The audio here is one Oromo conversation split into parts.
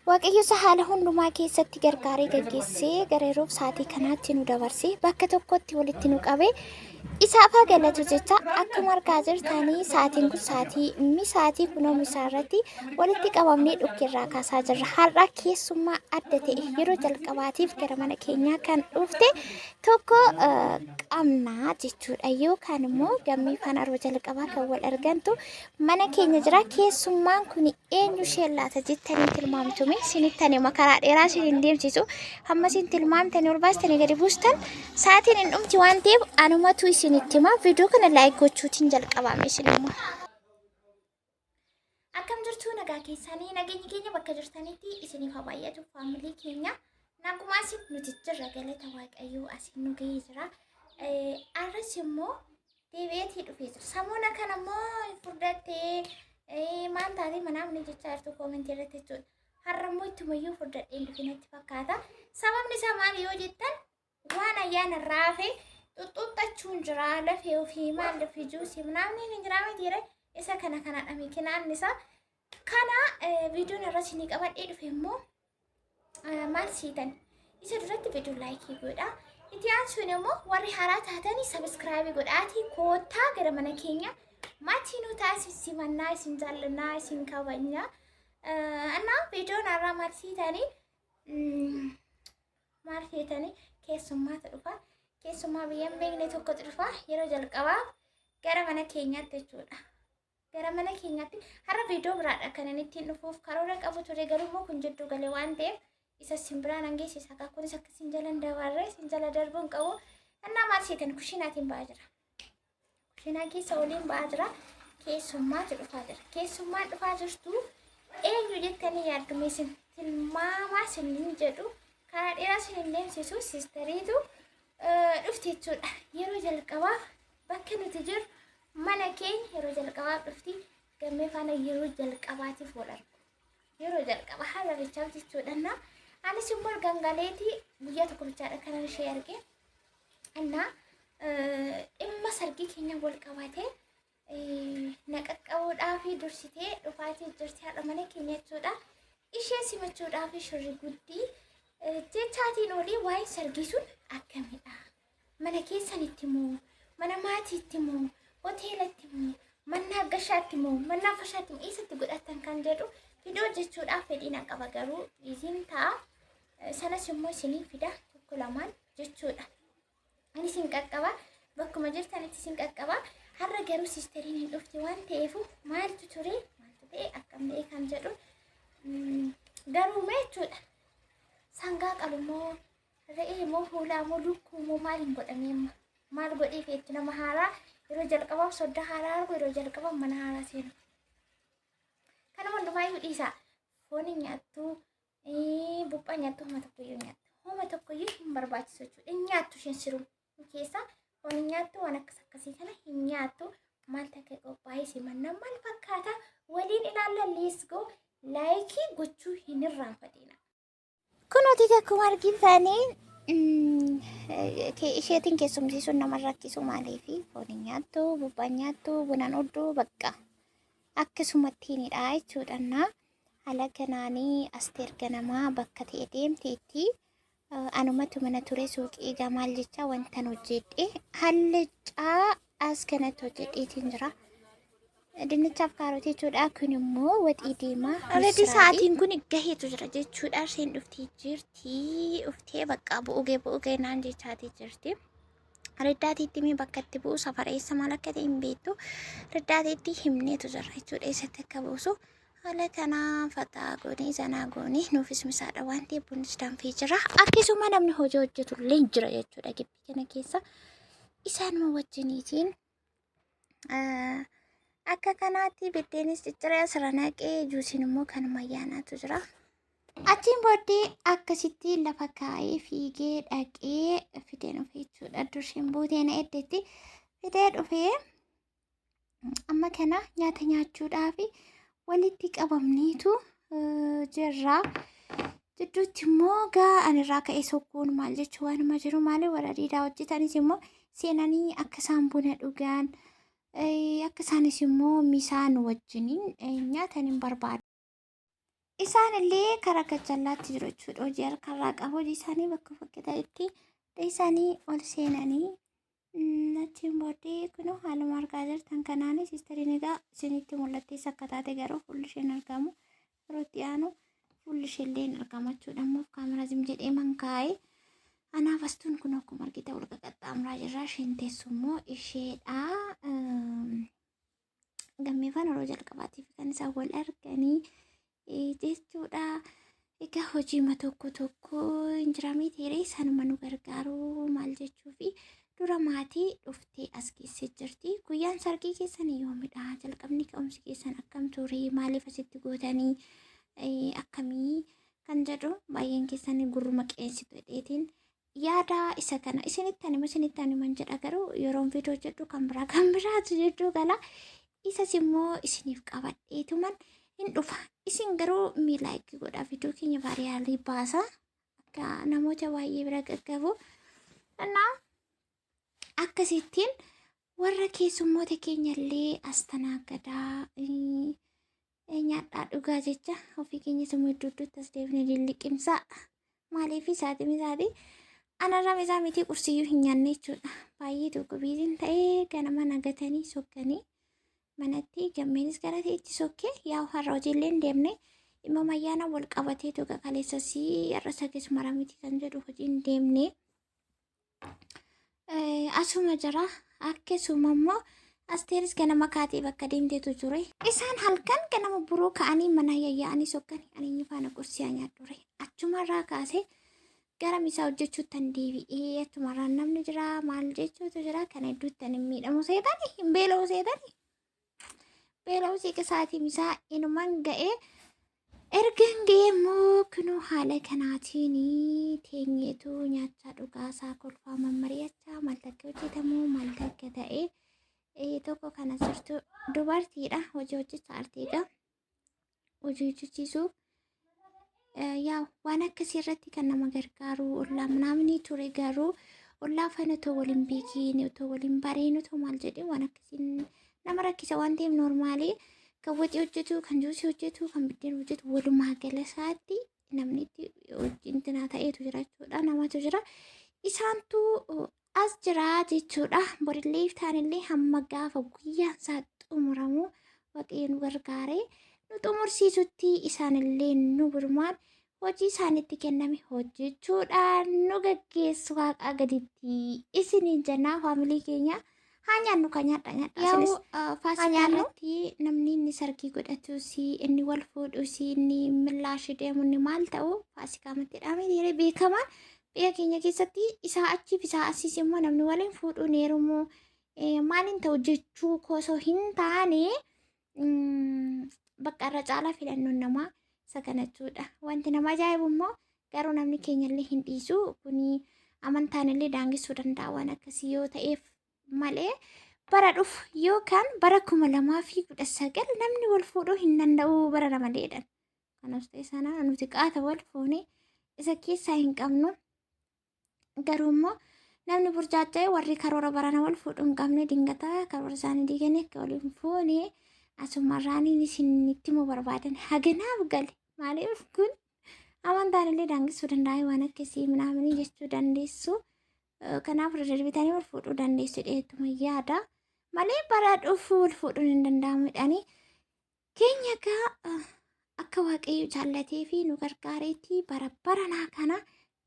Waaqayyo haala hundumaa keessatti gargaaree gaggeessee gara yeroo sa'aatii kanaatti nu dabarsee bakka tokkotti walitti nu qabee isaaf haa galatu jecha akkuma argaa jirtanii sa'aatiin kun sa'aatii kunoom isaa irratti walitti qabamnee dhukkirraa kaasaa jirra. Har'a keessummaa adda ta'e yeroo jalqabaatiif gara mana keenyaa kan dhufte tokko qabna jechuudha. Yookaan immoo gammii faana yeroo jalqabaa kan wal argantu mana keenya jira. Keessummaan kun eenyu ishee laata jettanii tilmaamtume sinittanii makaraa dheeraa sin deemsisu hamma sin tilmaamtanii ol baastanii gadi buustan sa'aatiin hin dhumti waan ta'eef anumatu isinitti hima. Viidiyoo kana laayik gochuutiin jalqabame isinimmoo. Akkam jirtu nagaa keessanii nageenyi keenya bakka jirtanitti isiniif haa baay'atu faamilii keenya nagumaa isin nuti jirra galata waaqayyoo asiin nu gahee jira. Arras immoo deebi'eetii dhufee jira. Samoona kana immoo furdattee maal taatee manaafni jechaa jirtu koomentii irratti jechuudha. Har'a immoo ittumayyuu furdadheen dhufeenatti fakkaata. Sababni isaa maal yoo jettan waan ayyaana raafee xuxuxachuun jira lafee ofii maal lafee juusii manaafni hin jiraame dhiire isa kana dhamee kinaan isaa kana viidiyoon irratti ni qabadhee dhufe immoo maal siitan isa duratti viidiyoo laayikii godha. Itti aansuun immoo warri haaraa taatanii sabiskiraabii godhaatii koottaa gara mana keenya maatii nu taasisi mannaa isin jaallannaa isin kabanya. Annaa viidiyoon har'aa maal siitanii keessummaatu dhufa. Keessummaa biyya hin beekne tokkotu dhufa yeroo jalqabaa gara mana keenyaatti jechuudha. Gara mana keenyaatti har'a viidiyoo biraadha kan inni ittiin dhufuuf karoora qabu ture garuu immoo kun jidduu galee waan ta'eef isa simbiraan hangeessisa akka kunis akka isin jala hin dabarre isin jala darbuun qabu. Annaa maal siitan kushiinaatiin ba'aa jira. Kushiinaa keessa waliin ba'aa jira. Keessummaatu dhufaa jira. Keessummaan dhufaa jirtu eenyu jettanii yaaddume isin tilmaamaa isin jedhu karaa dheeraa isin hin deemsisu sistariitu dhufti jechuudha. Yeroo jalqabaaf bakka nuti jiru mana keenya yeroo jalqabaaf dhufti gammee faana yeroo jalqabaatiif wal argu. Yeroo jalqabaa haala bichaaf jechuudha. Anis immoo gangaleetii guyyaa tokko bichaadha kanan ishee arge. Dhimma sargii keenya wal qabatee naqaqqabuudhaaf dursitee dhufaatii jirti haadha mana keenya jechuudha. Ishee simachuudhaaf shirri guddii jechaatiin olii waa'ee sargii sun akkamidha? Mana keessanitti moo mana maatiitti moo hoteelatti moo mana gashaatti moo mana fashaatti moo eessatti godhatan kan jedhu viidiyoo jechuudhaaf fedhiin qaba garuu isin ta'a. Sanas immoo isinii fida tokko lamaan jechuudha. Ani isin qaqqaba bakkuma jirtanitti isin qaqqaba. Har'a garuu sisteriin hin dhufti waan ta'eef maaltu ture maaltu ta'e akkam ta'e kan jedhu garuu jechuudha. Sangaa qalu moo re'ee moo hoolaa moo lukkuu moo maal hin godhamee maal godhee feetti nama haaraa yeroo jalqabaaf sodda haaraa argu yeroo jalqabaaf mana haaraa seenu. Kana hundumaayyuu dhiisaa foon hin nyaattu buphaa nyaattu homa tokkoyyuu nyaattu. Homa tokkoyyuu hin barbaachisu jechuudha. Hin nyaattu isheen siruu keessa foon hin nyaattu waan akkasii kana hin nyaattu. Maal takka qophaa'ee simannaa maal fakkaata waliin ilaalla leesgoo laayikii gochuu hin irraanfatina. Kunuuti akkuma argitanii isheetiin keessumsiisuun nama rakkisu maaliifi foon hin nyaattu buphaa nyaattu bunaan odduu bakka akkasumattiinidha jechuudha. Haala kanaanii asteer ganamaa bakka ta'e deemteetti anumatu mana ture suuqii gamaal jecha wantan hojjedhe hallichaa as kanatti hojjedheetiin jira. Dinnichaaf kaarotii jechuudha. Kun immoo waxii diimaa. Already sa'aatiin kun gaheetu jira jechuudha. Isheen dhuftee jirti. Dhuftee bakka bu'uugee naan jechaatii jirti. Riddaatiitti mee bakka itti bu'u safara eessa maal akka ta'e hin beektu. Riddaatiitti himneetu jira jechuudha. Eessatti akka buusu. Haala kanaa fataa goonii zanaa goonii nuufis misaadha waan ta'eef bunnis danfee jira. Akkasuma namni hojii hojjetu illee jira jechuudha gibbii kana keessa. Isaanuma wajjiniitiin akka kanaatti biddeenis cicciree asirra naqee juusiin immoo kanuma ayyaanaatu jira. Achiin booddee akkasitti lafa kaa'ee fiigee dhaqee fidee dhufe jechuudha. Durseen buuteen eddeetti fidee dhufee amma kana nyaata nyaachuudhaaf walitti qabamneetu jirra. Jidduutti immoo ga'an irraa ka'ee sokkuun maal jechuu waanuma jiru maali warra diidaa hojjetanis immoo seenanii akka isaan buna dhugan akka isaanis immoo misaan wajjiniin nyaatan hin barbaadu. isaanillee karaa gajjallaatti jiru jechuudha. Hojii harkarraa qabu. Hojii isaanii bakka fakkataa'itti isaanii ol seenanii achiin booddee kunoo haaluma argaa jirtan kanaanis sisteriin egaa isinitti mul'attees akka taate garuu fuulli isheen argamu yeroo itti aanu fuulli isheellee hin argamu jechuudha. Ammoo kaameraa zim jedhee mankaa'ee anaaf astuun kun akkuma argite wal qaxxaamuraa jirra. Isheen teessummoo isheedha. Gammeeffan yeroo jalqabaatiif kan isaan wal arganii jechuudha. Egaa hojiima tokko tokko hin jiraamii teeree sanuma nu gargaaru maal jechuufi dura maatii dhuftee as keessa jirti. Guyyaan sargii keessan yoomidha? Jalqabni ka'umsi keessan akkam ture? Maaliif asitti gootanii akkamii kan jedhu baay'een keessan gurruma qeensitu jedheetiin yaada isa kana isinitti animan jedha. Garuu yeroon viidiyoo jedhu kan biraatu jedhu gala isas immoo isiniif qabadheetuman hin dhufa. Isin garuu miilaayikii godhaa viidiyoo keenya baariyaalii baasa akka namoota baay'ee bira gaggabu. Innaa akkasittiin warra keessummoota keenyallee astanaagadaa nyaadhaa dhugaa jecha ofii keenya sammuu iddootti as deebinee liqimsaa. Maaliif isaati anarraa misaa miti qursiyyuu hin nyaanne jechuudha. Baay'ee tokko biiziin ta'ee ganama nagatanii sokkanii manatti gammeenis gara ta'etti sokkee yaa har'a hojiillee hin deemne dhimma mayyaana wal qabatee tokko kaleessasii har'a sages maramiti kan jedhu hojiin deemne asuma jira. Akkasuma immoo asteeris ganama kaatee bakka deemteetu ture. Isaan halkan ganama biroo ka'anii mana yayya'anii sokkanii ani faana qursiyaa nyaadhure. Achumarraa kaasee gara misaa hojjechuuttan deebi'ee achumarraan namni jira maal jechuutu jira. Kana hedduuttan hin miidhamu seetanii hin beela'u seetanii. Beela'uu siiqa sa'aatii misaa inumaan ga'ee ergan ga'ee immoo kunoo haala kanaatiin teenyeetu nyaachaa dhugaasaa kolfaa mammari'achaa maal akka hojjetamu maal akka ta'e tokko kana jirtu dubartiidha. Hojii hojjechaa arteegaa hojii hojjechiisuuf yaa waan akkasii irratti kan nama gargaaru ollaa naamni ture. Garuu ollaa fana otoo waliin beekiin otoo waliin bareen otoo maal jedhee waan akkasiin nama rakkisa waan ta'eef noormaalii kan waxii hojjetu kan juusii hojjetu kan biddeen hojjetu walumaa gala isaatti namni itti intinaa ta'eetu jira jechuudha. Namatu jira isaantu as jira jechuudha. Borillee iftaanillee hamma gaafa guyyaan isaa xumuramu waaqayyo nu gargaaree nu xumursiisutti isaanillee nu birmaan hojii isaanitti kenname hojjechuudhaan nu gaggeessu waaqaa gaditti isiniin jennaa faamilii keenya. Nyaannu kan nyaadha yaa'u faasikaarratti namni inni sargii godhatuusi inni wal fuudhuusi inni millaashi deemu inni maal ta'u faasikaamatti dhaamee beekamaan biyya keenya keessatti isaa achiif isaa asiis immoo namni waliin fuudhuun heerumoo maaliin ta'u jechuu kosoo hin taane bakka irra caalaa filannoon namaa isa kanachuudha. Wanti nama ajaa'ibu immoo garuu namni keenyallee hin dhiisu kuni amantaanillee daangessuu danda'a waan akkasii yoo ta'eef malee bara dhufu yookaan bara 2019 namni wal fuudhuu hin danda'u bara ramaleedhaan. Kanas ta'e sana nuti qaata wal fuune isa keessaa hin qabnu. Garuu immoo namni burjaaja'ee warri karoora barana wal fuudhuu hin qabne dingataa karoora isaanii diiganii akka waliin fuune asumarraan isinitti immoo barbaadan haganaaf gale. Maaliif kun amantaanillee daangessuu danda'a waan akkasii minaamanii jechuu dandeessu. Kanaaf darbitanii wal fuudhuu dandeessu dheetuma yaada malee bara dhufu wal fuudhuun hin danda'amudhaani. Keenya gaa akka waaqayyo jaallatee fi nu gargaareetti bara baranaa kana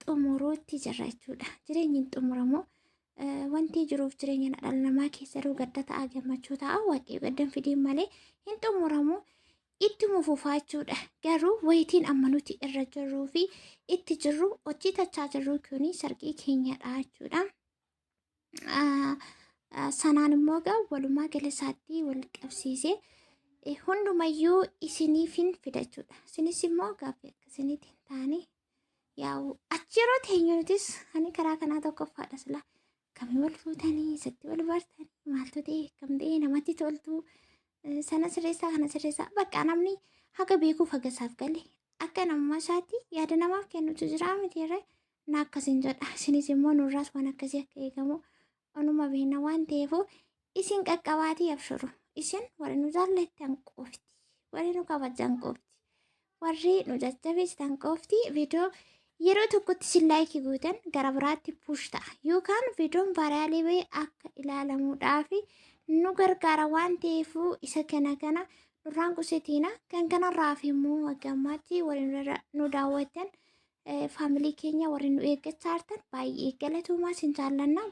xumuruutti jirra jechuudha. Jireenyi hin xumuramu wanti jiruuf jireenya dhala namaa keessa jiru gadda ta'a gammachuu ta'a waaqayyo gaddan fidiin malee hin xumuramu. Ittuma fufaa jechuudha. Garuu wayitiin amma nuti irra jirruu fi itti jirru hojii tachaa jirru kuni sargii keenyadha jechuudha. Sanaan immoo gaa walumaa gala isaatti wal qabsiisee hundumayyuu isiniif hin fida jechuudha. Isinis immoo gaaffii akkasinitti hin taane yaa'u achi yeroo teenyu nutis ani karaa kanaa tokkoffaadha sila kamii wal fuutanii isatti wal bartanii maaltu ta'e kam ta'e namatti toltu. Sana sirreessaa kana sirreessaa bakka namni haga beekuuf haga isaaf gale akka namummaa isaatti yaada namaaf kennutu jira miti irra na akkasiin jedha. Isinis immoo nurraas waan akkasii akka eegamu onuma beekna waan ta'eef isin qaqqabaatii abshuru. Isin warri nu jaallattan qofti warri nu kabajan qofti warri nu jajjabeessitan qofti viidiyoo yeroo tokkotti sin laayikii gootan gara biraatti puush ta'a yookaan viidiyoon vaayiraalii bahee akka ilaalamuudhaaf nu gargaara waan ta'eefuu isa kana nurraan qusatiina kan kanarraaf immoo waggammaatti warri nu daawwatan faamilii keenya warri nu eeggachaa jirtan baay'ee galatoomaa sin jaallanna.